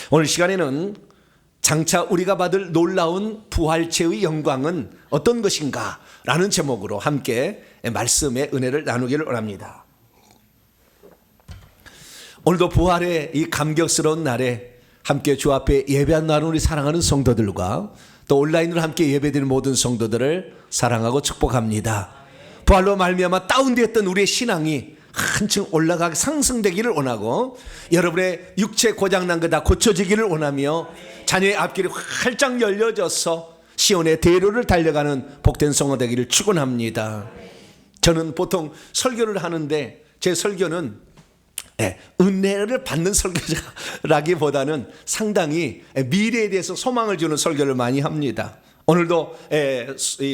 오늘 시간에는 장차 우리가 받을 놀라운 부활체의 영광은 어떤 것인가 라는 제목으로 함께 말씀의 은혜를 나누기를 원합니다. 오늘도 부활의 이 감격스러운 날에 함께 주 앞에 예배한 나누는 우리 사랑하는 성도들과 또 온라인으로 함께 예배드리는 모든 성도들을 사랑하고 축복합니다. 부활로 말미암아 다운되었던 우리의 신앙이 한층 올라가게 상승되기를 원하고, 여러분의 육체 고장난 거 다 고쳐지기를 원하며, 자녀의 앞길이 활짝 열려져서 시온의 대로를 달려가는 복된 성도 되기를 축원합니다. 저는 보통 설교를 하는데 제 설교는 은혜를 받는 설교라기보다는 상당히 미래에 대해서 소망을 주는 설교를 많이 합니다. 오늘도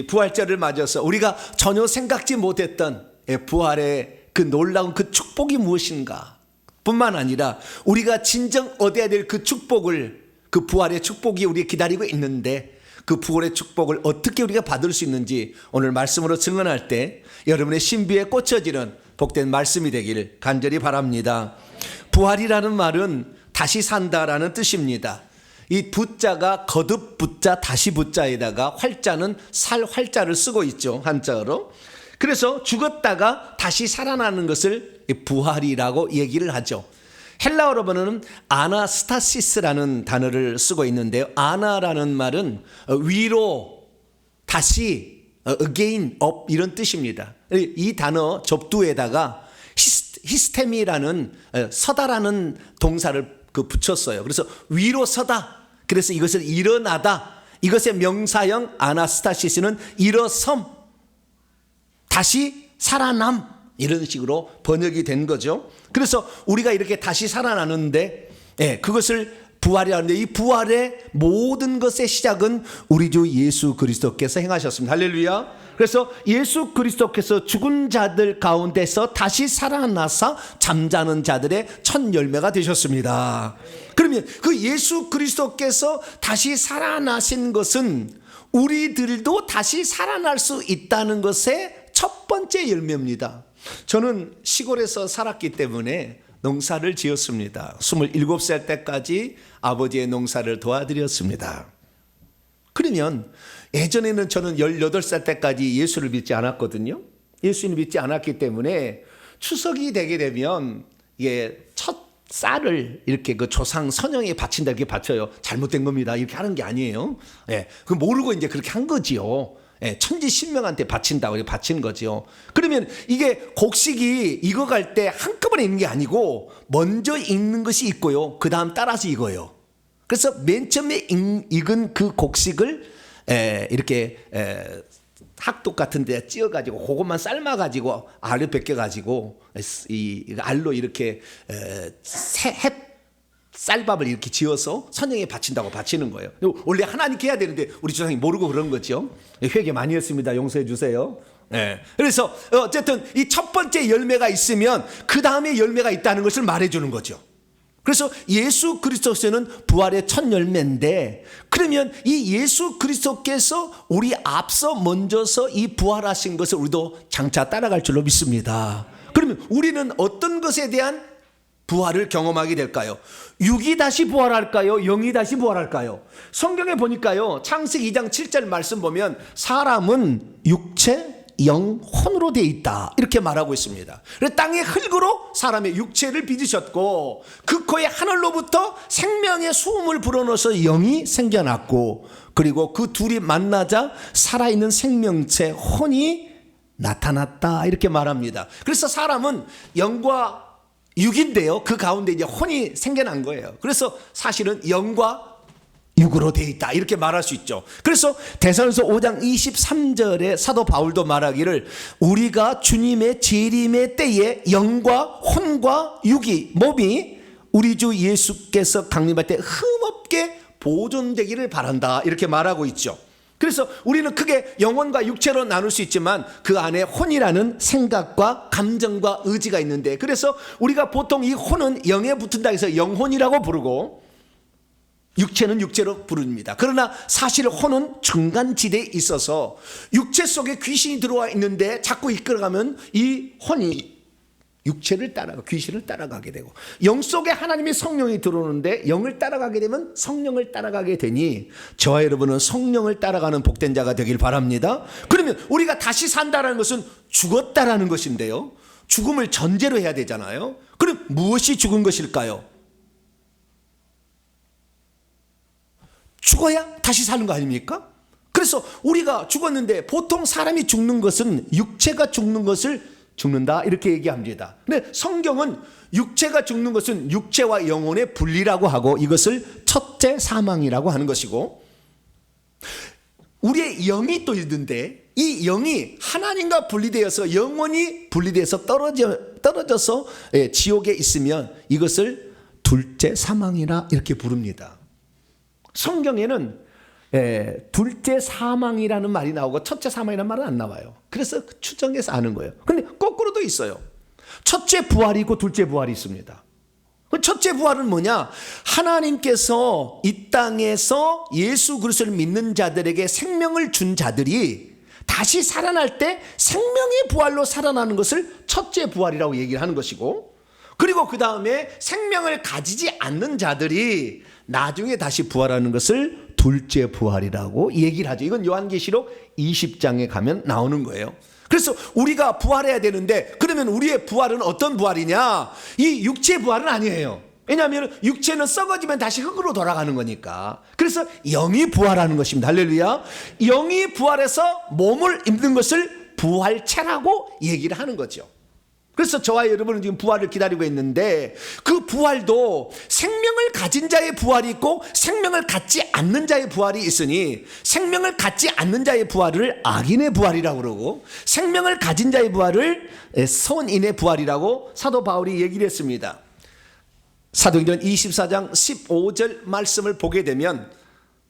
부활절을 맞아서 우리가 전혀 생각지 못했던 부활의 그 놀라운 그 축복이 무엇인가 뿐만 아니라 우리가 진정 얻어야 될 그 축복을, 그 부활의 축복이 우리 기다리고 있는데 그 부활의 축복을 어떻게 우리가 받을 수 있는지 오늘 말씀으로 증언할 때 여러분의 신비에 꽂혀지는 복된 말씀이 되길 간절히 바랍니다. 부활이라는 말은 다시 산다라는 뜻입니다. 이 부자가 거듭 부자 다시 부자에다가 활자는 살 활자를 쓰고 있죠, 한자어로. 그래서 죽었다가 다시 살아나는 것을 부활이라고 얘기를 하죠. 헬라어로는 아나스타시스라는 단어를 쓰고 있는데요, 아나라는 말은 위로, 다시, again, up 이런 뜻입니다. 이 단어 접두에다가 히스테미라는 서다라는 동사를 붙였어요. 그래서 위로 서다, 그래서 이것을 일어나다, 이것의 명사형 아나스타시스는 일어섬, 다시 살아남, 이런 식으로 번역이 된 거죠. 그래서 우리가 이렇게 다시 살아나는데 그것을 부활이라는데, 이 부활의 모든 것의 시작은 우리 주 예수 그리스도께서 행하셨습니다. 할렐루야. 그래서 예수 그리스도께서 죽은 자들 가운데서 다시 살아나사 잠자는 자들의 첫 열매가 되셨습니다. 그러면 그 예수 그리스도께서 다시 살아나신 것은 우리들도 다시 살아날 수 있다는 것의 첫 번째 열매입니다. 저는 시골에서 살았기 때문에 농사를 지었습니다. 27살 때까지 아버지의 농사를 도와드렸습니다. 그러면 예전에는 저는 18살 때까지 예수를 믿지 않았거든요. 예수를 믿지 않았기 때문에 추석이 되게 되면 이게 첫 쌀을 이렇게 그 조상 선영에 바친다, 이렇게 바쳐요. 잘못된 겁니다. 이렇게 하는 게 아니에요. 그 모르고 이제 그렇게 한 거지요. 천지 신명한테 바친다고 이렇게 바친 거죠. 그러면 이게 곡식이 익어갈 때 한꺼번에 익는 게 아니고 먼저 익는 것이 있고요, 그 다음 따라서 익어요. 그래서 맨 처음에 익은 그 곡식을 이렇게 학독 같은 데 찧어가지고 그것만 삶아가지고 알을 벗겨가지고 이 알로 이렇게 쌀밥을 이렇게 지어서 선영에 바친다고 바치는 거예요. 원래 하나님께 해야 되는데 우리 조상이 모르고 그런 거죠. 회개 많이 했습니다. 용서해 주세요. 그래서 어쨌든 이 첫 번째 열매가 있으면 그 다음에 열매가 있다는 것을 말해주는 거죠. 그래서 예수 그리스도께서는 부활의 첫 열매인데, 그러면 이 예수 그리스도께서 우리 앞서 먼저서 이 부활하신 것을 우리도 장차 따라갈 줄로 믿습니다. 그러면 우리는 어떤 것에 대한 부활을 경험하게 될까요? 육이 다시 부활할까요? 영이 다시 부활할까요? 성경에 보니까요, 창세기 2장 7절 말씀 보면 사람은 육체, 영, 혼으로 되어 있다, 이렇게 말하고 있습니다. 그래서 땅의 흙으로 사람의 육체를 빚으셨고 그 코의 하늘로부터 생명의 수음을 불어넣어서 영이 생겨났고, 그리고 그 둘이 만나자 살아있는 생명체 혼이 나타났다, 이렇게 말합니다. 그래서 사람은 영과 육인데요, 그 가운데 이제 혼이 생겨난 거예요. 그래서 사실은 영과 육으로 되어 있다, 이렇게 말할 수 있죠. 그래서 데살로니가서 5장 23절에 사도 바울도 말하기를 우리가 주님의 재림의 때에 영과 혼과 육이, 몸이 우리 주 예수께서 강림할 때 흠없게 보존되기를 바란다, 이렇게 말하고 있죠. 그래서 우리는 크게 영혼과 육체로 나눌 수 있지만 그 안에 혼이라는 생각과 감정과 의지가 있는데, 그래서 우리가 보통 이 혼은 영에 붙은다 해서 영혼이라고 부르고 육체는 육체로 부릅니다. 그러나 사실 혼은 중간지대에 있어서 육체 속에 귀신이 들어와 있는데 자꾸 이끌어가면 이 혼이 육체를 따라가 귀신을 따라가게 되고, 영 속에 하나님의 성령이 들어오는데 영을 따라가게 되면 성령을 따라가게 되니 저와 여러분은 성령을 따라가는 복된 자가 되길 바랍니다. 그러면 우리가 다시 산다는 것은 죽었다라는 것인데요, 죽음을 전제로 해야 되잖아요. 그럼 무엇이 죽은 것일까요? 죽어야 다시 사는 거 아닙니까? 그래서 우리가 죽었는데 보통 사람이 죽는 것은 육체가 죽는 것을 죽는다 이렇게 얘기합니다. 근데 성경은 육체가 죽는 것은 육체와 영혼의 분리라고 하고 이것을 첫째 사망이라고 하는 것이고, 우리의 영이 또 있는데 이 영이 하나님과 분리되어서 영혼이 분리되어서 떨어져서 지옥에 있으면 이것을 둘째 사망이라 이렇게 부릅니다. 성경에는 둘째 사망이라는 말이 나오고 첫째 사망이라는 말은 안 나와요. 그래서 추정해서 아는 거예요. 근데 거꾸로도 있어요. 첫째 부활이 있고 둘째 부활이 있습니다. 첫째 부활은 뭐냐? 하나님께서 이 땅에서 예수 그리스도를 믿는 자들에게 생명을 준 자들이 다시 살아날 때 생명의 부활로 살아나는 것을 첫째 부활이라고 얘기를 하는 것이고, 그리고 그 다음에 생명을 가지지 않는 자들이 나중에 다시 부활하는 것을 둘째 부활이라고 얘기를 하죠. 이건 요한계시록 20장에 가면 나오는 거예요. 그래서 우리가 부활해야 되는데, 그러면 우리의 부활은 어떤 부활이냐? 이 육체 부활은 아니에요. 왜냐하면 육체는 썩어지면 다시 흙으로 돌아가는 거니까. 그래서 영이 부활하는 것입니다. 할렐루야. 영이 부활해서 몸을 입는 것을 부활체라고 얘기를 하는 거죠. 그래서 저와 여러분은 지금 부활을 기다리고 있는데, 그 부활도 생명을 가진 자의 부활이 있고 생명을 갖지 않는 자의 부활이 있으니, 생명을 갖지 않는 자의 부활을 악인의 부활이라고 그러고 생명을 가진 자의 부활을 선인의 부활이라고 사도 바울이 얘기를 했습니다. 사도행전 24장 15절 말씀을 보게 되면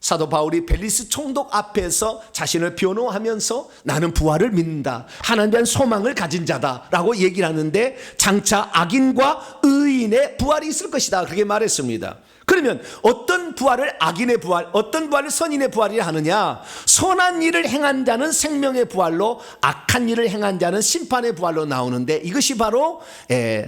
사도 바울이 벨리스 총독 앞에서 자신을 변호하면서 나는 부활을 믿는다, 하나님에 대한 소망을 가진 자다라고 얘기를 하는데, 장차 악인과 의인의 부활이 있을 것이다 그렇게 말했습니다. 그러면 어떤 부활을 악인의 부활, 어떤 부활을 선인의 부활이라 하느냐? 선한 일을 행한 자는 생명의 부활로, 악한 일을 행한 자는 심판의 부활로 나오는데, 이것이 바로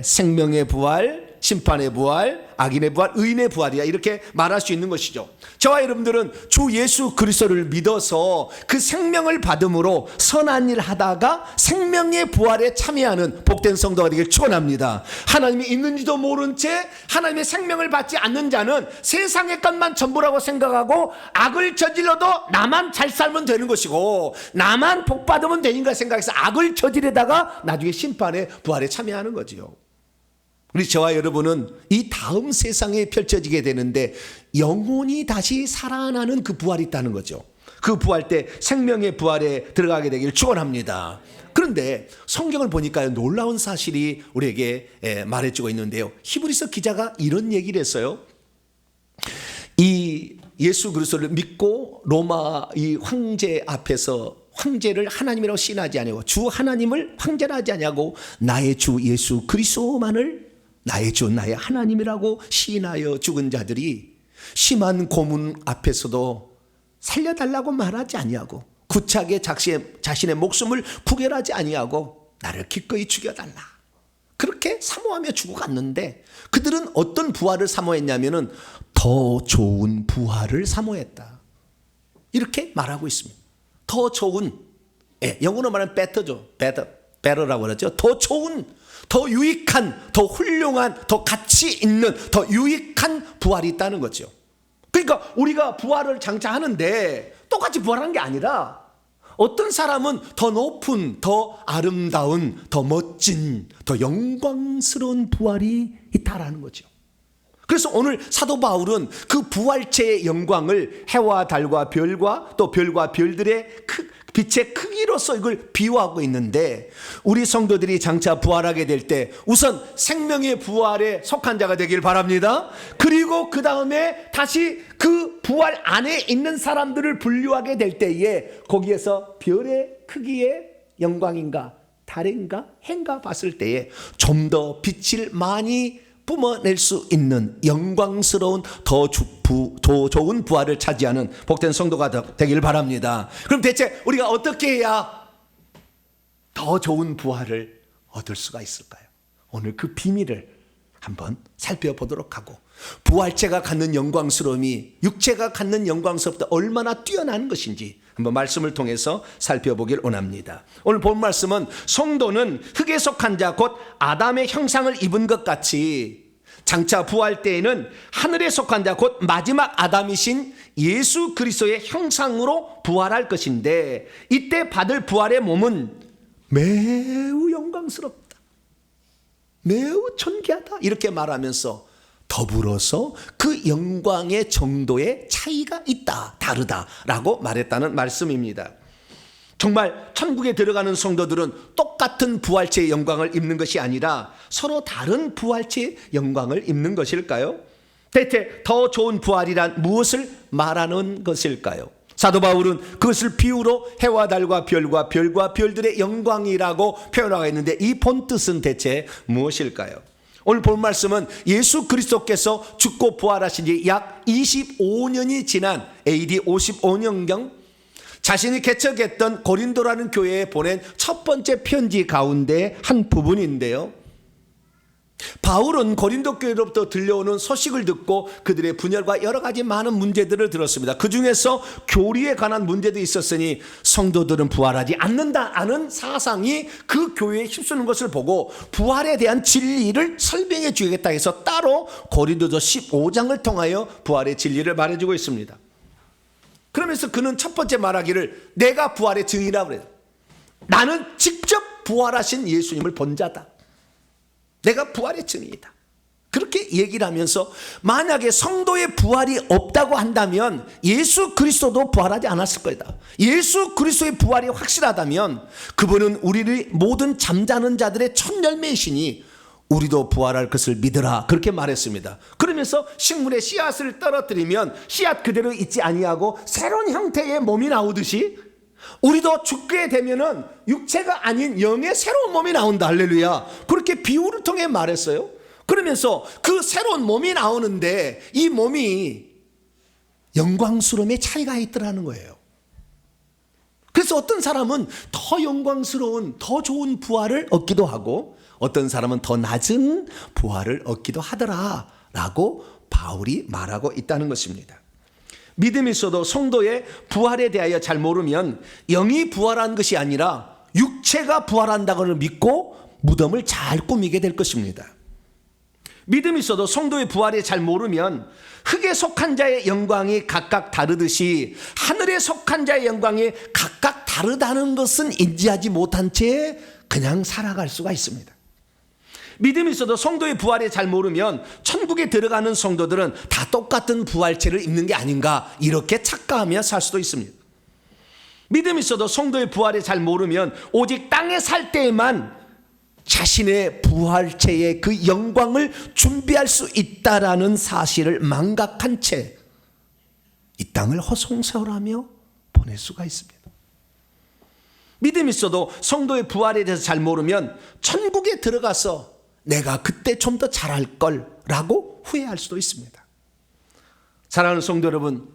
생명의 부활, 심판의 부활, 악인의 부활, 의인의 부활이야 이렇게 말할 수 있는 것이죠. 저와 여러분들은 주 예수 그리스도를 믿어서 그 생명을 받음으로 선한 일 하다가 생명의 부활에 참여하는 복된 성도가 되길 축원합니다. 하나님이 있는지도 모른 채 하나님의 생명을 받지 않는 자는 세상의 것만 전부라고 생각하고 악을 저질러도 나만 잘 살면 되는 것이고 나만 복 받으면 되는가 생각해서 악을 저지르다가 나중에 심판의 부활에 참여하는 거지요. 우리 저와 여러분은 이 다음 세상에 펼쳐지게 되는데 영혼이 다시 살아나는 그 부활이 있다는 거죠. 그 부활 때 생명의 부활에 들어가게 되기를 축원합니다. 그런데 성경을 보니까 놀라운 사실이 우리에게 말해주고 있는데요. 히브리서 기자가 이런 얘기를 했어요. 이 예수 그리스도를 믿고 로마 이 황제 앞에서 황제를 하나님이라고 시인하지 아니하고 주 하나님을 황제라 하지 아니하고 나의 주 예수 그리스도만을 나의 주 나의 하나님이라고 시인하여 죽은 자들이 심한 고문 앞에서도 살려달라고 말하지 아니하고 구차하게 자신의 목숨을 구별하지 아니하고 나를 기꺼이 죽여달라 그렇게 사모하며 죽어갔는데, 그들은 어떤 부활을 사모했냐면은 더 좋은 부활을 사모했다 이렇게 말하고 있습니다. 더 좋은, 영어로 말하면 better죠. better라고 그러죠. 더 좋은, 더 유익한, 더 훌륭한, 더 가치 있는, 더 유익한 부활이 있다는 거죠. 그러니까 우리가 부활을 장차 하는데 똑같이 부활하는 게 아니라 어떤 사람은 더 높은, 더 아름다운, 더 멋진, 더 영광스러운 부활이 있다라는 거죠. 그래서 오늘 사도 바울은 그 부활체의 영광을 해와 달과 별과 또 별과 별들의 빛의 크기로서 이걸 비유하고 있는데, 우리 성도들이 장차 부활하게 될 때 우선 생명의 부활에 속한 자가 되길 바랍니다. 그리고 그 다음에 다시 그 부활 안에 있는 사람들을 분류하게 될 때에 거기에서 별의 크기의 영광인가 달인가 해인가 봤을 때에 좀 더 빛을 많이 뿜어낼 수 있는 영광스러운 더 좋은 부활을 차지하는 복된 성도가 되길 바랍니다. 그럼 대체 우리가 어떻게 해야 더 좋은 부활을 얻을 수가 있을까요? 오늘 그 비밀을 한번 살펴보도록 하고, 부활체가 갖는 영광스러움이 육체가 갖는 영광스럽다 얼마나 뛰어난 것인지 한번 말씀을 통해서 살펴보길 원합니다. 오늘 본 말씀은 성도는 흙에 속한 자 곧 아담의 형상을 입은 것 같이 장차 부활 때에는 하늘에 속한 자 곧 마지막 아담이신 예수 그리스도의 형상으로 부활할 것인데, 이때 받을 부활의 몸은 매우 영광스럽다, 매우 존귀하다 이렇게 말하면서 더불어서 그 영광의 정도의 차이가 있다, 다르다라고 말했다는 말씀입니다. 정말 천국에 들어가는 성도들은 똑같은 부활체의 영광을 입는 것이 아니라 서로 다른 부활체의 영광을 입는 것일까요? 대체 더 좋은 부활이란 무엇을 말하는 것일까요? 사도 바울은 그것을 비유로 해와 달과 별과 별과 별들의 영광이라고 표현하고 있는데, 이 본뜻은 대체 무엇일까요? 오늘 본 말씀은 예수 그리스도께서 죽고 부활하신 지 약 25년이 지난 AD 55년경 자신이 개척했던 고린도라는 교회에 보낸 첫 번째 편지 가운데 한 부분인데요. 바울은 고린도 교회로부터 들려오는 소식을 듣고 그들의 분열과 여러 가지 많은 문제들을 들었습니다. 그 중에서 교리에 관한 문제도 있었으니 성도들은 부활하지 않는다는 사상이 그 교회에 휩쓰는 것을 보고 부활에 대한 진리를 설명해 주겠다 해서 따로 고린도서 15장을 통하여 부활의 진리를 말해주고 있습니다. 그러면서 그는 첫 번째 말하기를 내가 부활의 증인이라고 그래요. 나는 직접 부활하신 예수님을 본 자다. 내가 부활의 증인이다. 그렇게 얘기를 하면서 만약에 성도의 부활이 없다고 한다면 예수 그리스도도 부활하지 않았을 거다. 예수 그리스도의 부활이 확실하다면 그분은 우리의 모든 잠자는 자들의 첫 열매이시니 우리도 부활할 것을 믿으라, 그렇게 말했습니다. 그러면서 식물에 씨앗을 떨어뜨리면 씨앗 그대로 있지 아니하고 새로운 형태의 몸이 나오듯이 우리도 죽게 되면은 육체가 아닌 영의 새로운 몸이 나온다. 할렐루야. 그렇게 비유를 통해 말했어요. 그러면서 그 새로운 몸이 나오는데 이 몸이 영광스러움의 차이가 있더라는 거예요. 그래서 어떤 사람은 더 영광스러운 더 좋은 부활을 얻기도 하고 어떤 사람은 더 낮은 부활을 얻기도 하더라라고 바울이 말하고 있다는 것입니다. 믿음이 있어도 성도의 부활에 대하여 잘 모르면 영이 부활한 것이 아니라 육체가 부활한다고를 믿고 무덤을 잘 꾸미게 될 것입니다. 믿음이 있어도 성도의 부활에 잘 모르면 흙에 속한 자의 영광이 각각 다르듯이 하늘에 속한 자의 영광이 각각 다르다는 것은 인지하지 못한 채 그냥 살아갈 수가 있습니다. 믿음이 있어도 성도의 부활에 잘 모르면 천국에 들어가는 성도들은 다 똑같은 부활체를 입는 게 아닌가 이렇게 착각하며 살 수도 있습니다. 믿음이 있어도 성도의 부활에 잘 모르면 오직 땅에 살 때에만 자신의 부활체의 그 영광을 준비할 수 있다라는 사실을 망각한 채 이 땅을 허송세월하며 보낼 수가 있습니다. 믿음이 있어도 성도의 부활에 대해서 잘 모르면 천국에 들어가서 내가 그때 좀 더 잘할 걸 라고 후회할 수도 있습니다. 사랑하는 성도 여러분,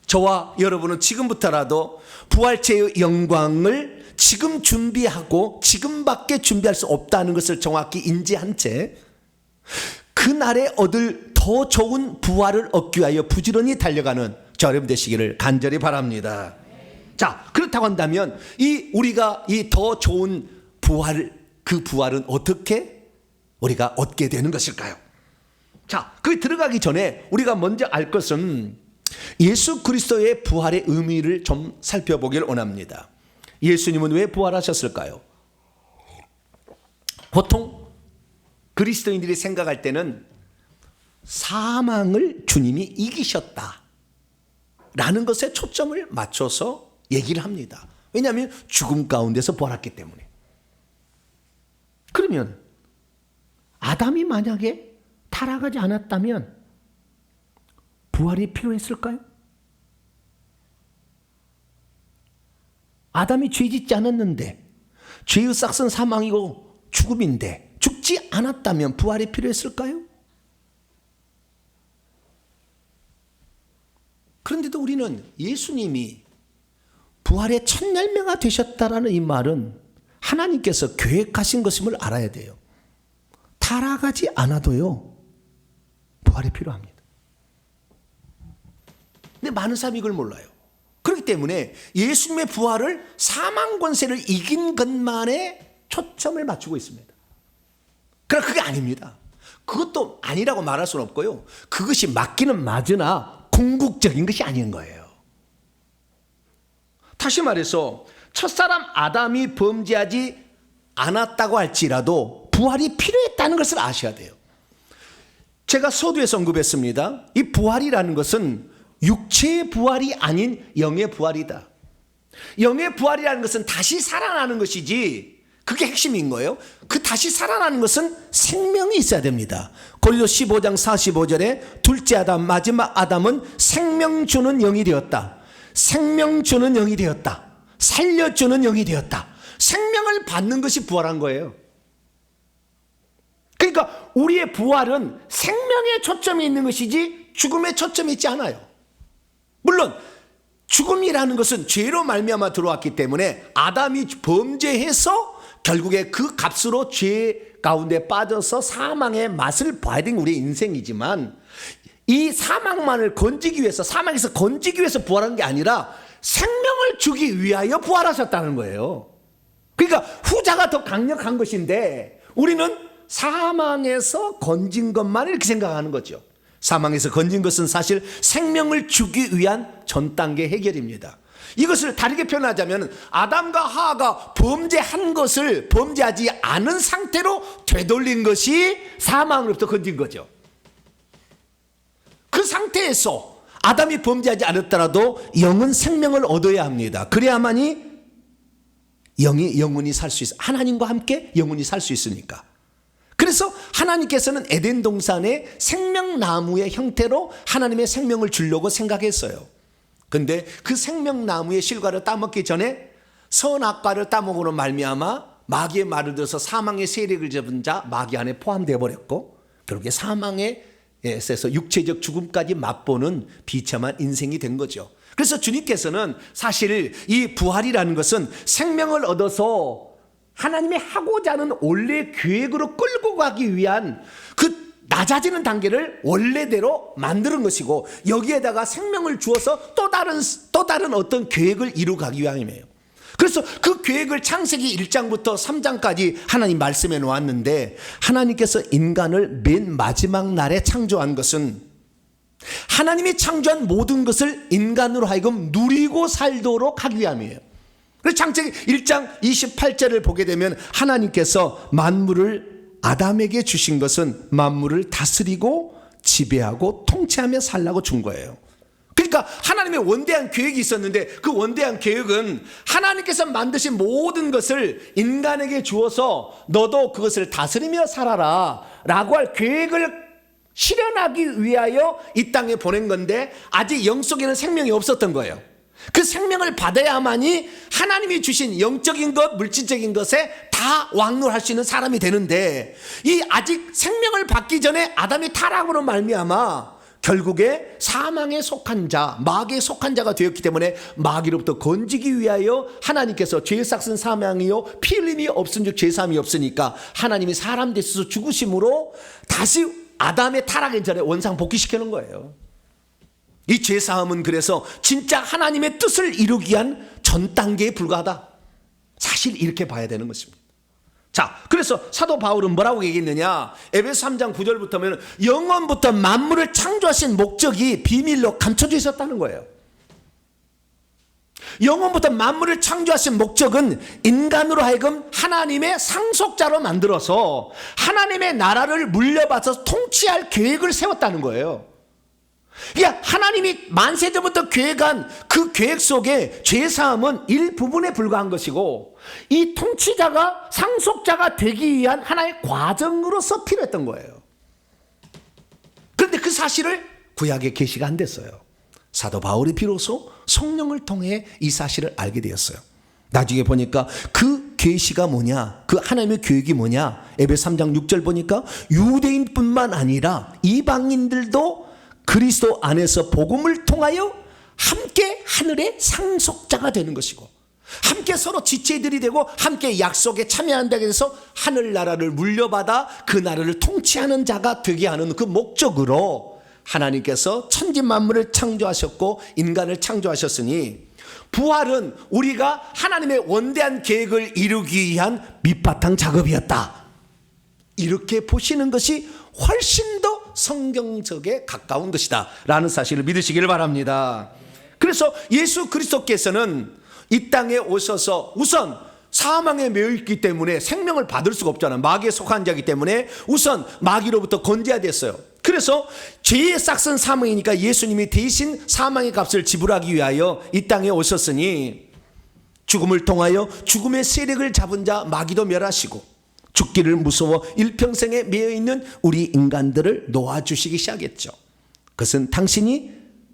저와 여러분은 지금부터라도 부활체의 영광을 지금 준비하고 지금밖에 준비할 수 없다는 것을 정확히 인지한 채 그날에 얻을 더 좋은 부활을 얻기 위하여 부지런히 달려가는 저 여러분 되시기를 간절히 바랍니다. 자, 그렇다고 한다면 우리가 이 더 좋은 부활, 그 부활은 어떻게 우리가 얻게 되는 것일까요? 자, 거기 들어가기 전에 우리가 먼저 알 것은 예수 그리스도의 부활의 의미를 좀 살펴보길 원합니다. 예수님은 왜 부활하셨을까요? 보통 그리스도인들이 생각할 때는 사망을 주님이 이기셨다 라는 것에 초점을 맞춰서 얘기를 합니다. 왜냐하면 죽음 가운데서 부활했기 때문에. 그러면 아담이 만약에 타락하지 않았다면 부활이 필요했을까요? 아담이 죄 짓지 않았는데 죄의 싹은 사망이고 죽음인데 죽지 않았다면 부활이 필요했을까요? 그런데도 우리는 예수님이 부활의 첫 열매가 되셨다라는 이 말은 하나님께서 계획하신 것임을 알아야 돼요. 타락하지 않아도요, 부활이 필요합니다. 근데 많은 사람이 이걸 몰라요. 그렇기 때문에 예수님의 부활을 사망 권세를 이긴 것만에 초점을 맞추고 있습니다. 그러나 그게 아닙니다. 그것도 아니라고 말할 수는 없고요. 그것이 맞기는 맞으나 궁극적인 것이 아닌 거예요. 다시 말해서 첫사람 아담이 범죄하지 않았다고 할지라도 부활이 필요했다는 것을 아셔야 돼요. 제가 서두에서 언급했습니다. 이 부활이라는 것은 육체의 부활이 아닌 영의 부활이다. 영의 부활이라는 것은 다시 살아나는 것이지, 그게 핵심인 거예요. 그 다시 살아나는 것은 생명이 있어야 됩니다. 고린도 15장 45절에 둘째 아담, 마지막 아담은 생명 주는 영이 되었다. 생명 주는 영이 되었다. 살려주는 영이 되었다. 생명을 받는 것이 부활한 거예요. 그러니까 우리의 부활은 생명에 초점이 있는 것이지 죽음에 초점이 있지 않아요. 물론 죽음이라는 것은 죄로 말미암아 들어왔기 때문에 아담이 범죄해서 결국에 그 값으로 죄 가운데 빠져서 사망의 맛을 봐야 되는 우리의 인생이지만, 이 사망만을 건지기 위해서, 사망에서 건지기 위해서 부활한 게 아니라 생명을 주기 위하여 부활하셨다는 거예요. 그러니까 후자가 더 강력한 것인데 우리는 사망에서 건진 것만 이렇게 생각하는 거죠. 사망에서 건진 것은 사실 생명을 주기 위한 전 단계 해결입니다. 이것을 다르게 표현하자면 아담과 하와가 범죄한 것을 범죄하지 않은 상태로 되돌린 것이 사망으로부터 건진 거죠. 그 상태에서 아담이 범죄하지 않았더라도 영은 생명을 얻어야 합니다. 그래야만이 영이 영원히 살 수 있어요. 하나님과 함께 영원히 살 수 있으니까. 그래서 하나님께서는 에덴 동산의 생명나무의 형태로 하나님의 생명을 주려고 생각했어요. 근데 그 생명나무의 실과를 따먹기 전에 선악과를 따먹으로 말미암아 마귀의 말을 들어서 사망의 세력을 잡은 자 마귀 안에 포함되어 버렸고, 그렇게 사망에 에서 육체적 죽음까지 맛보는 비참한 인생이 된 거죠. 그래서 주님께서는 사실 이 부활이라는 것은 생명을 얻어서 하나님이 하고자 하는 원래 계획으로 끌고 가기 위한 그 낮아지는 단계를 원래대로 만드는 것이고, 여기에다가 생명을 주어서 또 다른 어떤 계획을 이루가기 위함이에요. 그래서 그 계획을 창세기 1장부터 3장까지 하나님 말씀해 놓았는데, 하나님께서 인간을 맨 마지막 날에 창조한 것은 하나님이 창조한 모든 것을 인간으로 하여금 누리고 살도록 하기 위함이에요. 그래서 창세기 1장 28절을 보게 되면 하나님께서 만물을 아담에게 주신 것은 만물을 다스리고 지배하고 통치하며 살라고 준 거예요. 그러니까 하나님의 원대한 계획이 있었는데, 그 원대한 계획은 하나님께서 만드신 모든 것을 인간에게 주어서 너도 그것을 다스리며 살아라 라고 할 계획을 실현하기 위하여 이 땅에 보낸 건데, 아직 영 속에는 생명이 없었던 거예요. 그 생명을 받아야만이 하나님이 주신 영적인 것, 물질적인 것에 다 왕노할 수 있는 사람이 되는데, 이 아직 생명을 받기 전에 아담이 타락으로 말미암아 결국에 사망에 속한 자, 마귀에 속한 자가 되었기 때문에 마귀로부터 건지기 위하여 하나님께서 죄 삭은 사망이요 피 흘림이 없은즉 죄사함이 없으니까 하나님이 사람 되셔서 죽으심으로 다시 아담의 타락의 전에 원상 복귀시켜 놓은 거예요. 이 죄사함은 그래서 진짜 하나님의 뜻을 이루기 위한 전 단계에 불과하다. 사실 이렇게 봐야 되는 것입니다. 자, 그래서 사도 바울은 뭐라고 얘기했느냐? 에베소 3장 9절부터 보면 영원부터 만물을 창조하신 목적이 비밀로 감춰져 있었다는 거예요. 영원부터 만물을 창조하신 목적은 인간으로 하여금 하나님의 상속자로 만들어서 하나님의 나라를 물려받아서 통치할 계획을 세웠다는 거예요. 그러니까 하나님이 만세전부터 계획한 그 계획 속에 죄사함은 일부분에 불과한 것이고, 이 통치자가 상속자가 되기 위한 하나의 과정으로서 필요했던 거예요. 그런데 그 사실을 구약에 계시가 안 됐어요. 사도 바울이 비로소 성령을 통해 이 사실을 알게 되었어요. 나중에 보니까 그 계시가 뭐냐, 그 하나님의 계획이 뭐냐, 에베소 3장 6절 보니까 유대인뿐만 아니라 이방인들도 그리스도 안에서 복음을 통하여 함께 하늘의 상속자가 되는 것이고, 함께 서로 지체들이 되고 함께 약속에 참여한다고 해서 하늘나라를 물려받아 그 나라를 통치하는 자가 되게 하는 그 목적으로 하나님께서 천지만물을 창조하셨고 인간을 창조하셨으니, 부활은 우리가 하나님의 원대한 계획을 이루기 위한 밑바탕 작업이었다, 이렇게 보시는 것이 훨씬 더 성경적에 가까운 것이다 라는 사실을 믿으시기를 바랍니다. 그래서 예수 그리스도께서는 이 땅에 오셔서 우선 사망에 매여 있기 때문에 생명을 받을 수가 없잖아요. 마귀에 속한 자이기 때문에 우선 마귀로부터 건져야 됐어요. 그래서 죄의 싹슨 사망이니까 예수님이 대신 사망의 값을 지불하기 위하여 이 땅에 오셨으니, 죽음을 통하여 죽음의 세력을 잡은 자 마귀도 멸하시고 죽기를 무서워 일평생에 매여 있는 우리 인간들을 놓아주시기 시작했죠. 그것은 당신이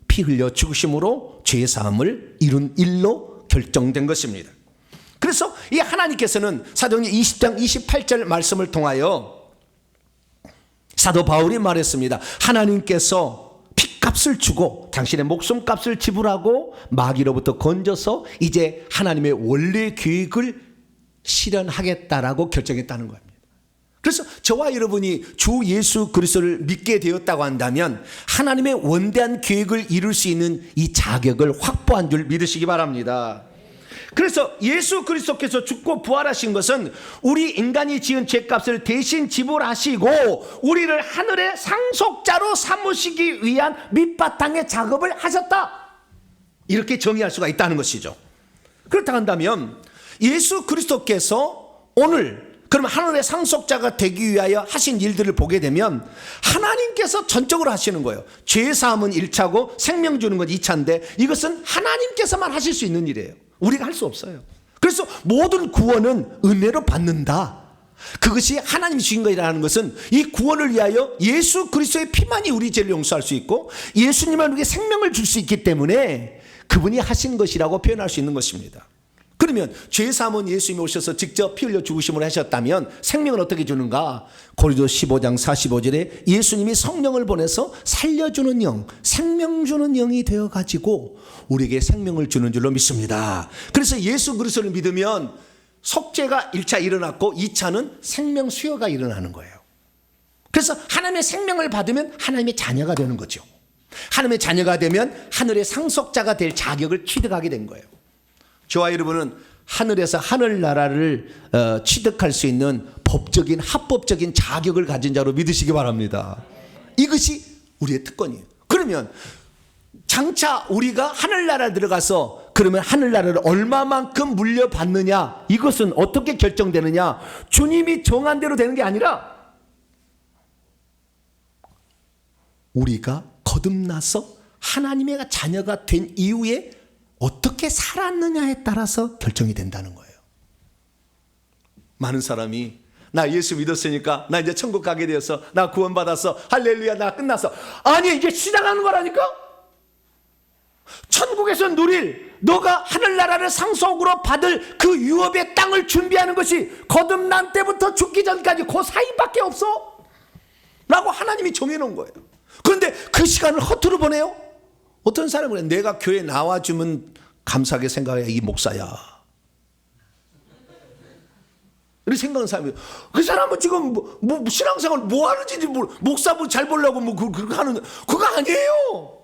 피 흘려 죽으심으로 죄의 사함을 이룬 일로 결정된 것입니다. 그래서 이 하나님께서는 사도행전 20장 28절 말씀을 통하여 사도 바울이 말했습니다. 하나님께서 핏값을 주고 당신의 목숨값을 지불하고 마귀로부터 건져서 이제 하나님의 원래 계획을 실현하겠다라고 결정했다는 겁니다. 그래서 저와 여러분이 주 예수 그리스도를 믿게 되었다고 한다면 하나님의 원대한 계획을 이룰 수 있는 이 자격을 확보한 줄 믿으시기 바랍니다. 그래서 예수 그리스도께서 죽고 부활하신 것은 우리 인간이 지은 죄값을 대신 지불하시고 우리를 하늘의 상속자로 삼으시기 위한 밑바탕의 작업을 하셨다, 이렇게 정의할 수가 있다는 것이죠. 그렇다 한다면 예수 그리스도께서 오늘 그러면 하늘의 상속자가 되기 위하여 하신 일들을 보게 되면 하나님께서 전적으로 하시는 거예요. 죄 사함은 1차고 생명 주는 건 2차인데 이것은 하나님께서만 하실 수 있는 일이에요. 우리가 할 수 없어요. 그래서 모든 구원은 은혜로 받는다, 그것이 하나님이 주신 것이라는 것은 이 구원을 위하여 예수 그리스도의 피만이 우리 죄를 용서할 수 있고 예수님은 우리에게 생명을 줄 수 있기 때문에 그분이 하신 것이라고 표현할 수 있는 것입니다. 그러면 죄사함은 예수님이 오셔서 직접 피 흘려 죽으심을 하셨다면 생명을 어떻게 주는가? 고린도서 15장 45절에 예수님이 성령을 보내서 살려주는 영, 생명 주는 영이 되어가지고 우리에게 생명을 주는 줄로 믿습니다. 그래서 예수 그리스도를 믿으면 속죄가 1차 일어났고 2차는 생명 수여가 일어나는 거예요. 그래서 하나님의 생명을 받으면 하나님의 자녀가 되는 거죠. 하나님의 자녀가 되면 하늘의 상속자가 될 자격을 취득하게 된 거예요. 저와 여러분은 하늘에서 하늘나라를 취득할 수 있는 법적인 합법적인 자격을 가진 자로 믿으시기 바랍니다. 이것이 우리의 특권이에요. 그러면 장차 우리가 하늘나라에 들어가서 그러면 하늘나라를 얼마만큼 물려받느냐, 이것은 어떻게 결정되느냐? 주님이 정한 대로 되는 게 아니라 우리가 거듭나서 하나님의 자녀가 된 이후에 어떻게 살았느냐에 따라서 결정이 된다는 거예요. 많은 사람이 나 예수 믿었으니까 나 이제 천국 가게 되었어, 나 구원받았어, 할렐루야, 나 끝났어. 아니, 이게 시작하는 거라니까. 천국에서 누릴, 너가 하늘나라를 상속으로 받을 그 유업의 땅을 준비하는 것이 거듭난 때부터 죽기 전까지 그 사이밖에 없어 라고 하나님이 정해놓은 거예요. 그런데 그 시간을 허투루 보내요? 어떤 사람은 내가 교회 나와주면 감사하게 생각해, 이 목사야, 이렇게 생각하는 사람이, 그 사람은 지금 뭐 신앙생활 뭐 하는지 목사 뭐 잘 보려고 뭐 그렇게 하는, 그거 아니에요.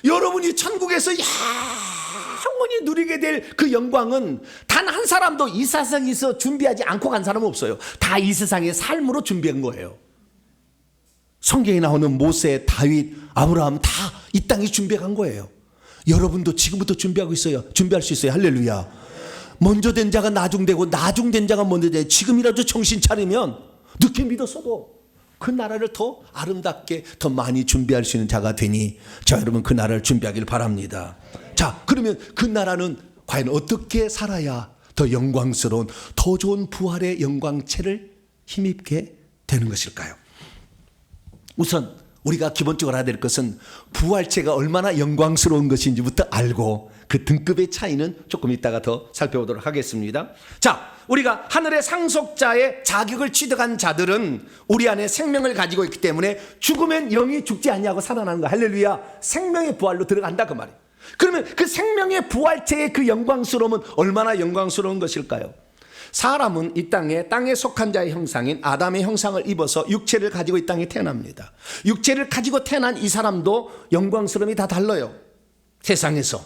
여러분이 천국에서 영원히 누리게 될 그 영광은 단 한 사람도 이 세상에서 준비하지 않고 간 사람은 없어요. 다 이 세상의 삶으로 준비한 거예요. 성경에 나오는 모세, 다윗, 아브라함 다 이 땅에 준비해 간 거예요. 여러분도 지금부터 준비하고 있어요. 준비할 수 있어요. 할렐루야. 먼저 된 자가 나중되고 나중된 자가 먼저 돼. 지금이라도 정신 차리면 늦게 믿었어도 그 나라를 더 아름답게 더 많이 준비할 수 있는 자가 되니 자, 여러분 그 나라를 준비하길 바랍니다. 자, 그러면 그 나라는 과연 어떻게 살아야 더 영광스러운, 더 좋은 부활의 영광체를 힘입게 되는 것일까요? 우선 우리가 기본적으로 알아야 될 것은 부활체가 얼마나 영광스러운 것인지부터 알고 그 등급의 차이는 조금 이따가 더 살펴보도록 하겠습니다. 자, 우리가 하늘의 상속자의 자격을 취득한 자들은 우리 안에 생명을 가지고 있기 때문에 죽으면 영이 죽지 않냐고 살아나는 거, 할렐루야. 생명의 부활로 들어간다 그 말이에요. 그러면 그 생명의 부활체의 그 영광스러움은 얼마나 영광스러운 것일까요? 사람은 이 땅에 속한 자의 형상인 아담의 형상을 입어서 육체를 가지고 이 땅에 태어납니다. 육체를 가지고 태어난 이 사람도 영광스러움이 다 달라요, 세상에서.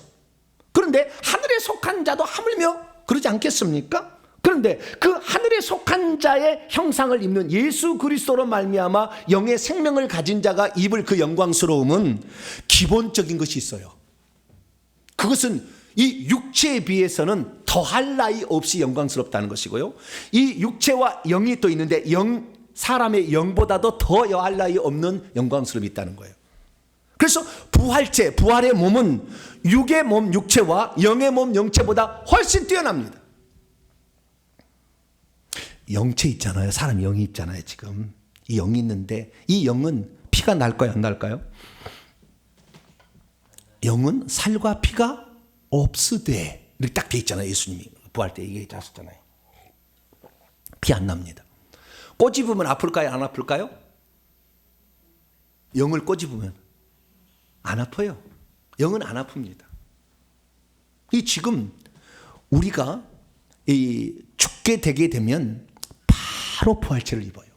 그런데 하늘에 속한 자도 하물며 그러지 않겠습니까? 그런데 그 하늘에 속한 자의 형상을 입는 예수 그리스도로 말미암아 영의 생명을 가진 자가 입을 그 영광스러움은 기본적인 것이 있어요. 그것은 이 육체에 비해서는 더할 나위 없이 영광스럽다는 것이고요, 이 육체와 영이 또 있는데 사람의 영보다도 더 여할 나위 없는 영광스러움이 있다는 거예요. 그래서 부활체, 부활의 몸은 육의 몸 육체와 영의 몸 영체보다 훨씬 뛰어납니다. 영체 있잖아요. 사람 영이 있잖아요. 지금 이 영이 있는데 이 영은 피가 날까요, 안 날까요? 영은 살과 피가 없으되 이렇게 딱 돼 있잖아요. 예수님이 부활 때 얘기하셨잖아요. 피 안 납니다. 꼬집으면 아플까요, 안 아플까요? 영을 꼬집으면 안 아파요. 영은 안 아픕니다. 이 지금 우리가 이 죽게 되게 되면 바로 부활체를 입어요.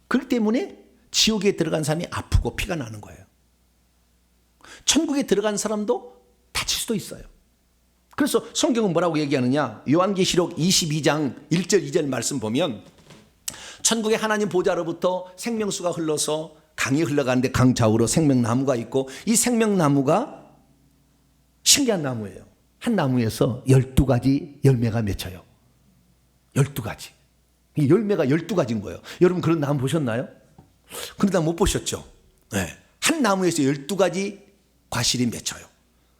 그렇기 때문에 지옥에 들어간 사람이 아프고 피가 나는 거예요. 천국에 들어간 사람도 다칠 수도 있어요. 그래서 성경은 뭐라고 얘기하느냐, 요한계시록 22장 1절 2절 말씀 보면 천국의 하나님 보좌로부터 생명수가 흘러서 강이 흘러가는데 강 좌우로 생명나무가 있고 이 생명나무가 신기한 나무예요. 한 나무에서 12가지 열매가 맺혀요. 12가지. 이 열매가 12가지인 거예요. 여러분 그런 나무 보셨나요? 그런 나무 못 보셨죠? 네. 한 나무에서 12가지 과실이 맺혀요.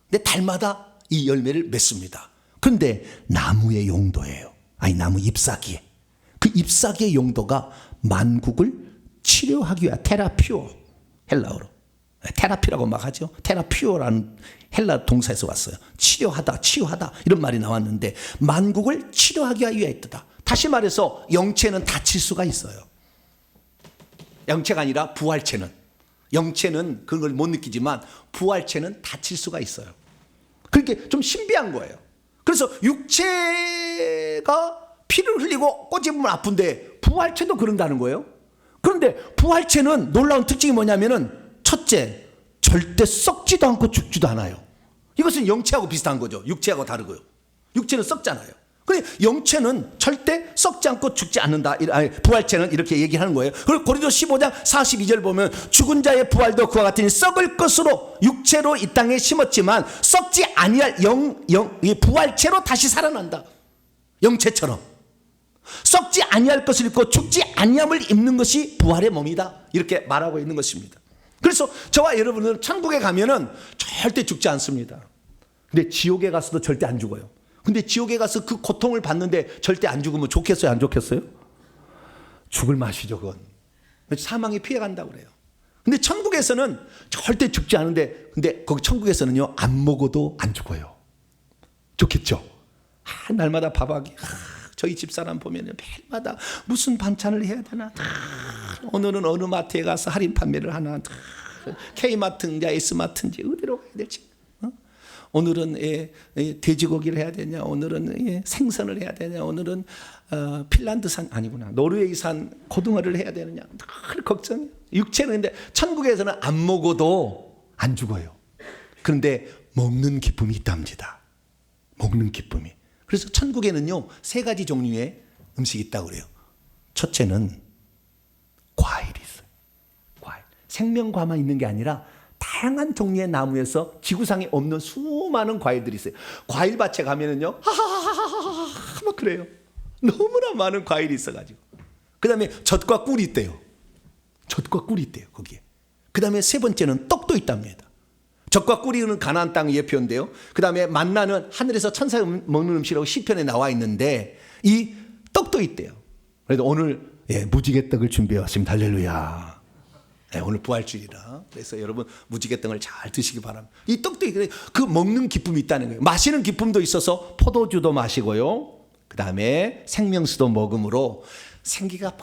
근데 달마다 이 열매를 맺습니다. 그런데 나무의 용도예요. 아니 나무 잎사귀에. 그 잎사귀의 용도가 만국을 치료하기 위한 테라피오, 헬라어로 테라피라고 막 하죠. 테라피오라는 헬라 동사에서 왔어요. 치료하다, 치유하다 이런 말이 나왔는데 만국을 치료하기 위하였다. 다시 말해서 영체는 다칠 수가 있어요. 영체가 아니라 부활체는, 영체는 그걸 못 느끼지만 부활체는 다칠 수가 있어요. 그렇게 좀 신비한 거예요. 그래서 육체가 피를 흘리고 꼬집으면 아픈데 부활체도 그런다는 거예요. 그런데 부활체는 놀라운 특징이 뭐냐면은 첫째, 절대 썩지도 않고 죽지도 않아요. 이것은 영체하고 비슷한 거죠. 육체하고 다르고요. 육체는 썩잖아요. 근데 영체는 절대 썩지 않고 죽지 않는다. 부활체는 이렇게 얘기하는 거예요. 그리고 고린도서 15장 42절 보면 죽은 자의 부활도 그와 같으니 썩을 것으로 육체로 이 땅에 심었지만 썩지 아니할 이 부활체로 다시 살아난다. 영체처럼 썩지 아니할 것을 입고 죽지 아니함을 입는 것이 부활의 몸이다. 이렇게 말하고 있는 것입니다. 그래서 저와 여러분은 천국에 가면은 절대 죽지 않습니다. 근데 지옥에 가서도 절대 안 죽어요. 근데 지옥에 가서 그 고통을 받는데 절대 안 죽으면 좋겠어요, 안 좋겠어요? 죽을 맛이죠, 그건. 사망에 피해간다고 그래요. 근데 천국에서는 절대 죽지 않은데, 근데 거기 천국에서는요, 안 먹어도 안 죽어요. 좋겠죠? 날마다 밥하기. 저희 집사람 보면 매일마다 무슨 반찬을 해야 되나. 오늘은 어느 마트에 가서 할인 판매를 하나. K마트인지 S마트인지 어디로 가야 될지. 오늘은 돼지고기를 해야 되냐, 오늘은 생선을 해야 되냐, 오늘은 핀란드산 아니구나 노르웨이산 고등어를 해야 되느냐, 늘 걱정이에요. 육체는 근데 천국에서는 안 먹어도 안 죽어요. 그런데 먹는 기쁨이 있답니다. 먹는 기쁨이. 그래서 천국에는요 3가지 종류의 음식이 있다고 그래요. 첫째는 과일이 있어요. 과일. 생명과만 있는 게 아니라 다양한 종류의 나무에서 지구상에 없는 수많은 과일들이 있어요. 과일밭에 가면은요, 하하하하하 막 그래요. 너무나 많은 과일이 있어가지고. 그 다음에 젖과 꿀이 있대요. 젖과 꿀이 있대요, 거기에. 그 다음에 3번째는 떡도 있답니다. 젖과 꿀이는 가나안 땅의 예표인데요. 그 다음에 만나는 하늘에서 천사가 먹는 음식이라고 시편에 나와 있는데 이 떡도 있대요. 그래서 오늘 무지개 떡을 준비해 왔습니다. 할렐루야. 오늘 부활주일이라. 그래서 여러분 무지개떡을 잘 드시기 바랍니다. 이 떡도 그 먹는 기쁨이 있다는 거예요. 마시는 기쁨도 있어서 포도주도 마시고요. 그 다음에 생명수도 먹음으로 생기가